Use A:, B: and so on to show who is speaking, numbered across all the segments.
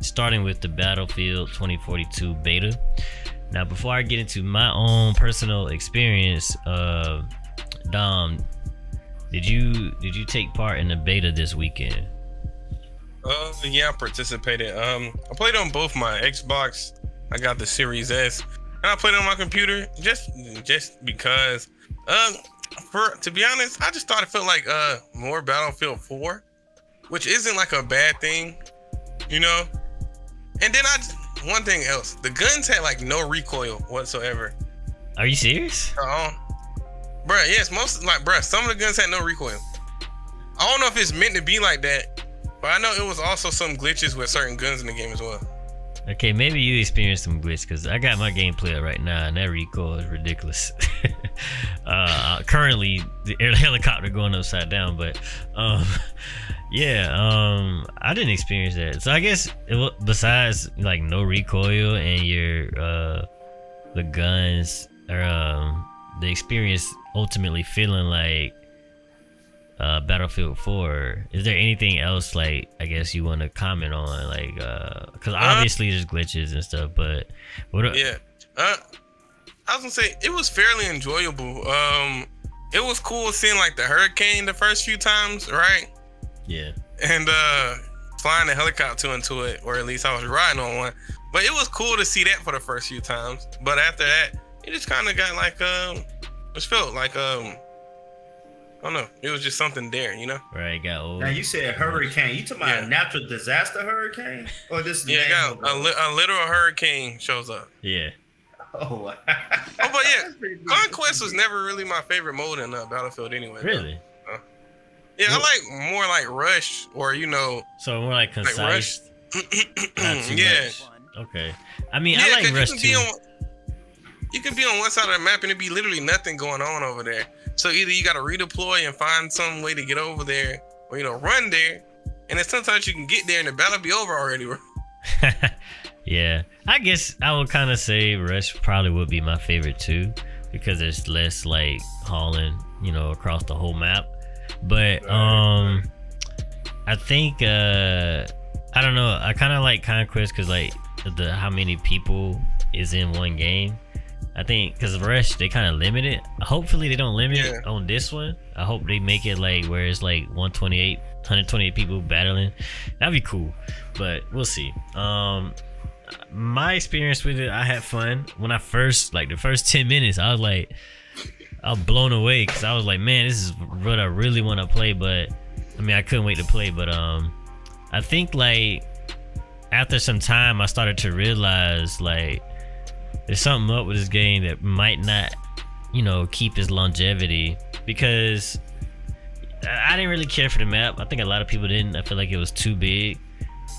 A: starting with the Battlefield 2042 beta. Now, before I get into my own personal experience, Dom, did you take part in the beta this weekend?
B: Yeah, I participated. I played on both my Xbox. I got the Series S, and I played on my computer just because. To be honest, I just thought it felt like more Battlefield 4, which isn't like a bad thing, you know. And then one thing else, the guns had like no recoil whatsoever.
A: Are you serious?
B: Bruh, yes, some of the guns had no recoil. I don't know if it's meant to be like that, but I know it was also some glitches with certain guns in the game as well.
A: Okay, maybe you experienced some glitch because I got my gameplay up right now and that recoil is ridiculous. Currently, the helicopter going upside down, but I didn't experience that. So I guess besides like no recoil and your the guns or the experience ultimately feeling like Battlefield 4, is there anything else like I guess you want to comment on, like because obviously there's glitches and stuff, but
B: I was gonna say it was fairly enjoyable. It was cool seeing like the hurricane the first few times, right?
A: Yeah. And
B: flying the helicopter into it, or at least I was riding on one. But it was cool to see that for the first few times. But after that, it just kind of got like it felt like I don't know. It was just something there, you know.
A: Right, got old.
C: Now you said hurricane. You talking about a natural disaster hurricane, or this?
B: Yeah, a literal hurricane shows up.
A: Yeah.
C: Oh.
B: But yeah, Conquest was never really my favorite mode in Battlefield anyway.
A: Really?
B: Yeah, I like more like Rush, or you know.
A: So more like concise.
B: Like
A: Rush.
B: Yeah.
A: Much. Okay. I mean, I like Rush too.
B: You can be on one side of the map and it be literally nothing going on over there. So either you got to redeploy and find some way to get over there, or run there, and then sometimes you can get there and the battle be over already.
A: Yeah, I guess I would kind of say Rush probably would be my favorite too, because there's less like hauling, across the whole map. But I think I don't know. I kind of like Conquest because like how many people is in one game. I think because Rush, they kind of limit it. Hopefully they don't limit it on this one. I hope they make it like where it's like 128 people battling. That'd be cool, but we'll see. My experience with it, I had fun. When I first, like the first 10 minutes, I was blown away because I was like, man, this is what I really want to play. But I mean, I couldn't wait to play. But I think like after some time, I started to realize like there's something up with this game that might not, keep its longevity, because I didn't really care for the map. I think a lot of people didn't. I feel like it was too big.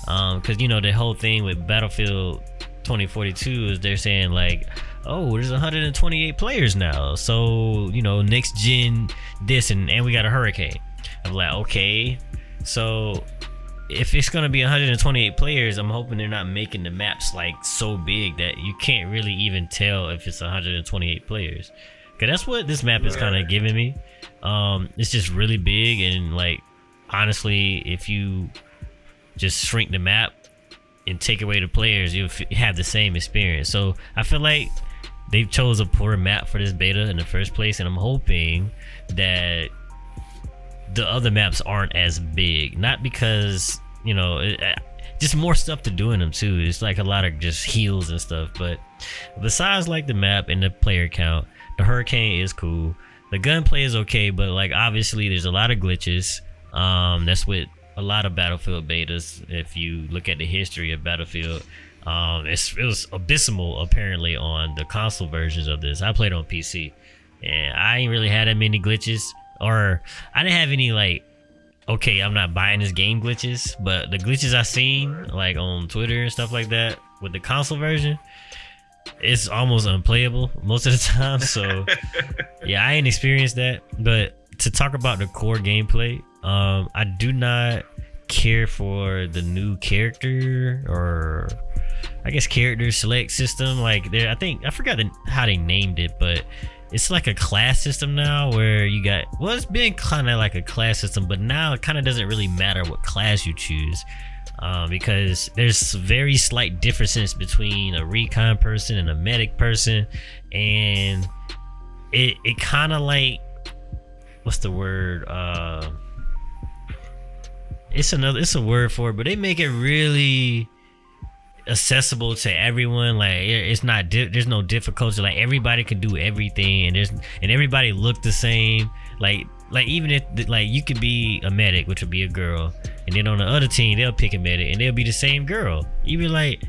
A: Because the whole thing with Battlefield 2042 is they're saying like, oh, there's 128 players now, so next gen this and we got a hurricane. I'm like, okay, so if it's gonna be 128 players, I'm hoping they're not making the maps like so big that you can't really even tell if it's 128 players, because that's what this map is kind of giving me. It's just really big, and like honestly, if you just shrink the map and take away the players, you'll have the same experience. So I feel like they chose a poor map for this beta in the first place, and I'm hoping that the other maps aren't as big. Not because just more stuff to do in them too. It's like a lot of just heals and stuff. But besides like the map and the player count, the hurricane is cool. The gunplay is okay, but like obviously there's a lot of glitches. That's with a lot of Battlefield betas. If you look at the history of Battlefield, it was abysmal apparently on the console versions of this. I played on PC and I ain't really had that many glitches, or I didn't have any like, okay, I'm not buying this game glitches, but the glitches I seen like on Twitter and stuff like that with the console version, it's almost unplayable most of the time. So yeah, I ain't experienced that. But to talk about the core gameplay, I do not care for the new character, or I guess character select system. Like I forgot how they named it, but it's like a class system now where you got, well, it's been kind of like a class system, but now it kind of doesn't really matter what class you choose. because there's very slight differences between a recon person and a medic person, and it kind of like, what's the word? It's a word for it, but they make it really accessible to everyone. Like it's not there's no difficulty. Like everybody can do everything, and everybody look the same. Like even if like you could be a medic, which would be a girl, and then on the other team they'll pick a medic and they'll be the same girl. You be like,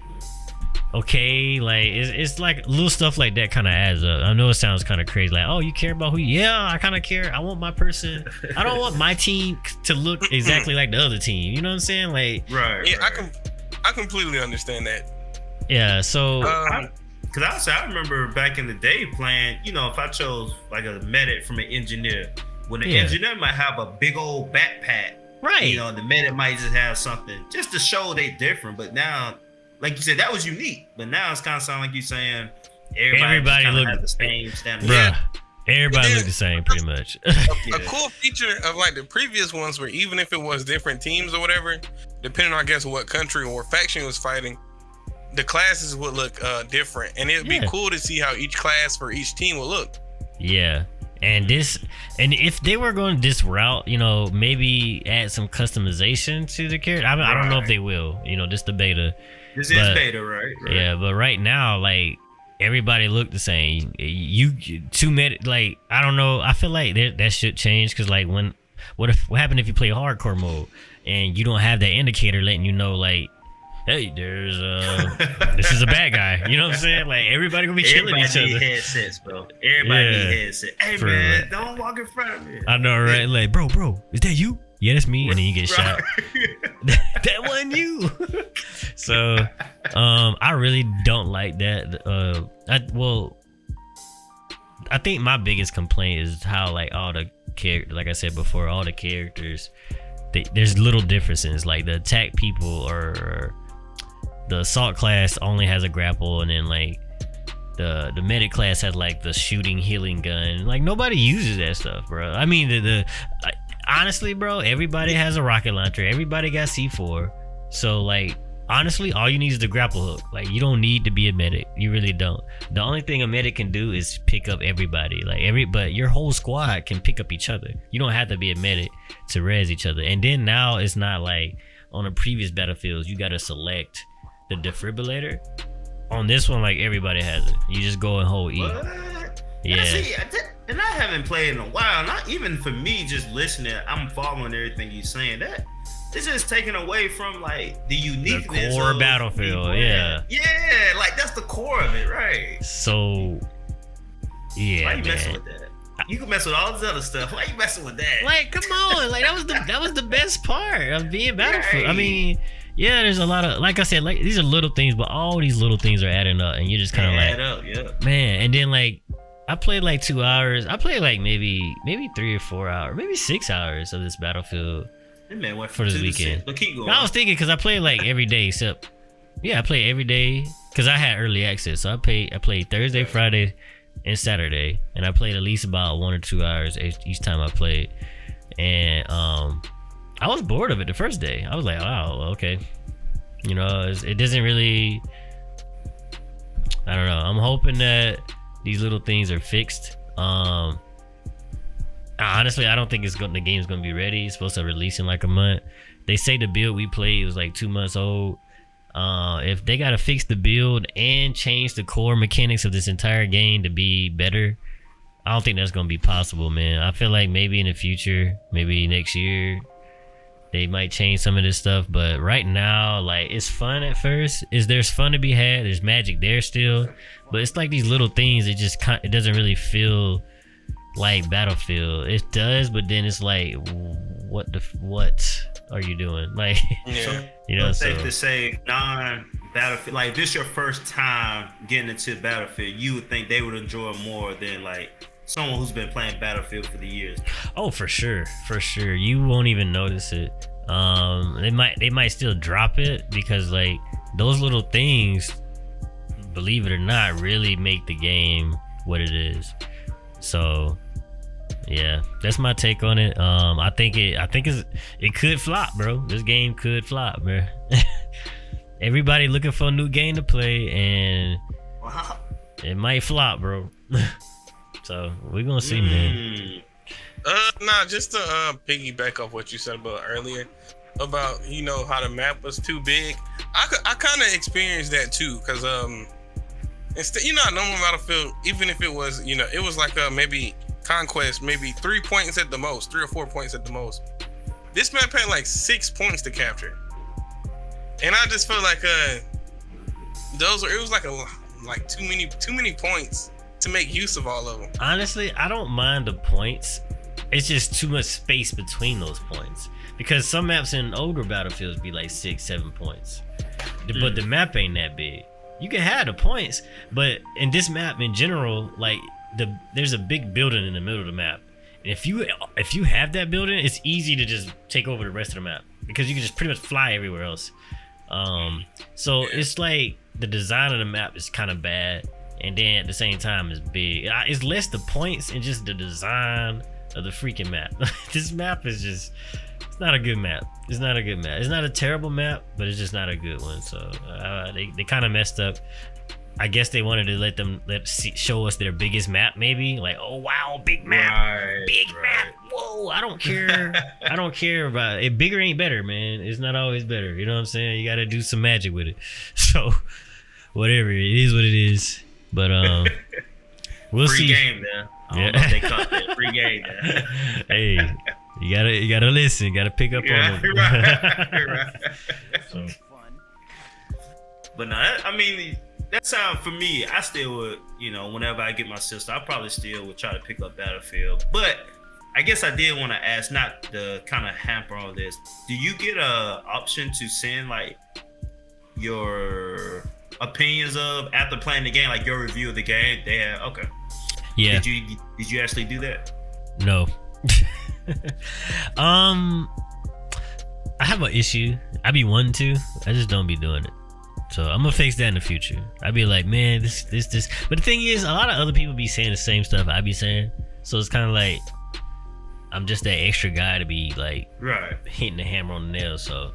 A: okay, like it's like little stuff like that kind of adds up. I know it sounds kind of crazy, like, oh, you care about who? Yeah, I kind of care. I want my person. I don't want my team to look exactly like the other team. You know what I'm saying? Like,
C: right.
B: Yeah, I completely understand that.
A: Yeah. So,
C: because I remember back in the day playing. You know, if I chose like a medic from an engineer, when the engineer might have a big old backpack,
A: right?
C: You know, the medic might just have something just to show they different. But now, like you said, that was unique. But now it's kind of sound like you saying everybody look
A: has
C: the same standard.
A: Bruh, everybody look the same pretty much.
B: A cool feature of like the previous ones where even if it was different teams or whatever, depending on I guess what country or faction was fighting, the classes would look different, and it'd be cool to see how each class for each team would look.
A: Yeah. And if they were going this route, you know, maybe add some customization to the character. I don't know if they will, you know, just the beta.
C: This is beta, right?
A: Yeah, but right now, like, everybody look the same. Like, I don't know. I feel like that should change, because like what happened if you play hardcore mode and you don't have that indicator letting you know, like, hey, there's this is a bad guy. You know what I'm saying? Like everybody gonna be killing each other.
C: Everybody need headsets, bro. Everybody need headsets. Hey man, don't walk in front of me.
A: I know, right? Like, bro, is that you? Yeah, that's me. And then you get shot. That wasn't you. So, I really don't like that. I think my biggest complaint is how like all the characters, like I said before, all the characters, there's little differences. Like the attack people or the assault class only has a grapple, and then like the medic class has like the shooting healing gun. Like nobody uses that stuff, bro. I mean, honestly, bro, everybody has a rocket launcher. Everybody got C4. So like honestly, all you need is the grapple hook. Like you don't need to be a medic. You really don't. The only thing a medic can do is pick up everybody. But your whole squad can pick up each other. You don't have to be a medic to res each other. And then now it's not like on the previous battlefields you gotta select the defibrillator. On this one, like everybody has it. You just go and hold E.
C: What?
A: Yeah.
C: And I haven't played in a while. Not even for me, just listening. I'm following everything you're saying. That it's just taken away from like the uniqueness.
A: The core of Battlefield, yeah.
C: Yeah, like that's the core of it, right?
A: So, yeah.
C: Why you messing with that? You can mess with all this other stuff. Why you messing with that?
A: Like, come on, like that was the best part of being Battlefield. Right. I mean, yeah, there's a lot of, like I said, like these are little things, but all these little things are adding up, and you're just kind of like,
C: add up, yeah.
A: Man. And then like I played like 2 hours. I played like maybe 3 or 4 hours, maybe 6 hours of this Battlefield for this weekend.
C: But keep going.
A: I was thinking because I played like every day except, I played every day because I had early access. So I played Thursday, Friday, and Saturday, and I played at least about 1 or 2 hours each time I played. And I was bored of it the first day. I was like, oh, okay. You know, it doesn't really, I don't know. I'm hoping that these little things are fixed. Honestly, I don't think the game's gonna be ready. It's supposed to release in like a month. They say the build we played was like 2 months old. If they gotta fix the build and change the core mechanics of this entire game to be better, I don't think that's gonna be possible, man. I feel like maybe in the future, maybe next year, they might change some of this stuff. But right now, like, it's fun at first. There's fun to be had. There's magic there still, but it's like these little things. It doesn't really feel like Battlefield. It does, but then it's like, what are you doing? Like, you know,
C: safe to say, non-Battlefield, like this your first time getting into Battlefield, you would think they would enjoy more than like someone who's been playing Battlefield for the years.
A: Oh, for sure. You won't even notice it. They might still drop it because like those little things, believe it or not, really make the game what it is. So Yeah, that's my take on it. I think it could flop, bro. This game could flop, bro. Everybody looking for a new game to play, and
C: Wow.
A: it might flop, bro. So we're gonna see, man.
B: Nah, just to piggyback off what you said about earlier, about how the map was too big. I kind of experienced that too, cause instead, a normal Battlefield, even if it was, it was like maybe Conquest, maybe 3 points at the most, 3 or 4 points at the most. This map had like 6 points to capture, and I just felt like it was like too many points to make use of all of them.
A: Honestly, I don't mind the points. It's just too much space between those points, because some maps in older Battlefields be like 6-7 points, but the map ain't that big. You can have the points, but in this map in general, like there's a big building in the middle of the map. And if you have that building, it's easy to just take over the rest of the map, because you can just pretty much fly everywhere else. So it's like the design of the map is kind of bad, and then at the same time it's big. It's less the points and just the design of the freaking map. This map is just, it's not a good map. It's not a good map. It's not a terrible map, but it's just not a good one. So they kind of messed up. I guess they wanted to show us their biggest map, maybe, like, oh wow, big map, big map. Whoa, I don't care. I don't care about it. Bigger ain't better, man. It's not always better. You know what I'm saying? You got to do some magic with it. So whatever, it is what it is. But we'll
C: Free
A: see.
C: game, man. I don't know if they caught that. Free game, man.
A: Hey, you gotta listen. Gotta pick up on it.
C: Right.
A: So,
C: But no, I mean, that sound for me. I still would, whenever I get my sister, I probably still would try to pick up Battlefield. But I guess I did want to ask, not to kind of hamper all this. Do you get a option to send like your opinions of after playing the game, like your review of the game? Okay.
A: yeah.
C: Did you actually do that?
A: No. I have an issue. I be wanting to. I just don't be doing it. So I'm gonna fix that in the future. I'd be like, man, this. But the thing is, a lot of other people be saying the same stuff I be saying. So it's kind of like I'm just that extra guy to be like hitting the hammer on the nail. So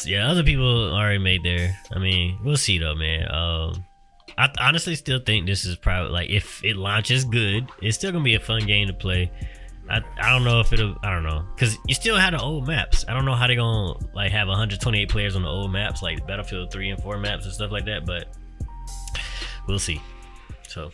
A: yeah, other people already made their. I mean, we'll see though, man. I honestly still think this is probably, like, if it launches good, it's still gonna be a fun game to play. I don't know if it'll, I don't know, because you still have the old maps. I don't know how they're gonna like have 128 players on the old maps, like Battlefield 3 and 4 maps and stuff like that, but we'll see. So